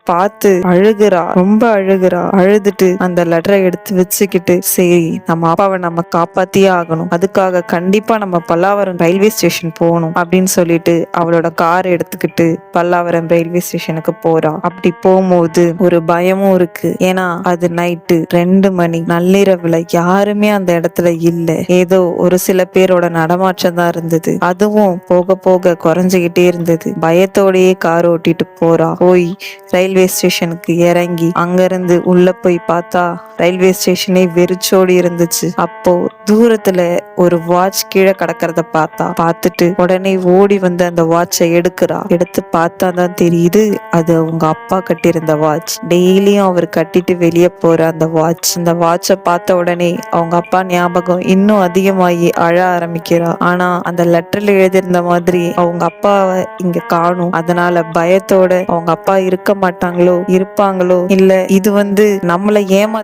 பார்த்து அழுகுறா, ரொம்ப அழுகுறா. அழுதுட்டு அந்த லெட்டரை எடுத்து வச்சுக்கிட்டு, சரி நம்ம அப்பாவை நம்ம காப்பாத்தியே ஆகணும், அதுக்காக கண்டிப்பா நம்ம பல்லாவரம் ரயில்வே ஸ்டேஷன் போகணும் அப்படின்னு சொல்லிட்டு அவளோட கார் எடுத்துக்கிட்டு பல்லாவரம் ரயில்வே ஸ்டேஷனுக்கு போறா. அப்படி போகும்போது ஒரு பயமும் இருக்கு. ஏன்னா அது நைட்டு 2 மணி, நள்ளிரவுல யாருமே அந்த இடத்துல இல்ல. ஏதோ ஒரு சில பேரோட நடமாட்டம் தான் இருந்தது. அதுவும் போக போக குறைஞ்சுகிட்டே இருந்தது. பயத்தோடயே கார் ஓட்டிட்டு போறா. போய் ரயில்வே ஸ்டேஷனுக்கு இறங்கி அங்கிருந்து உள்ள போய் பார்த்தா ரயில்வே ஸ்டேஷனே வெறிச்சோடி இருந்துச்சு. அப்போ தூரத்துல ஒரு வாட்ச் கீழே கிடக்கிறத பார்த்துட்டு உடனே ஓடி வந்து அந்த வாட்சை எடுத்து பார்த்தா தான் தெரியுது அது அவங்க அப்பா கட்டியிருந்த வாட்ச். டெய்லியும் அவர் கட்டிட்டு வெளியே போற அந்த வாட்சை பார்த்த உடனே அவங்க அப்பா ஞாபகம் இன்னும் அதிகமாகி அழ ஆரம்பிக்கிறா. ஆனா அந்த லெட்டர்ல எழுதியிருந்த மாதிரி அவங்க அப்பாவை இங்க காணும். அதனால பயத்தோட அவங்க அப்பா இருக்க மாட்டாங்களோ, இருப்பாங்களோ, இல்ல இது நம்மளை ஏமா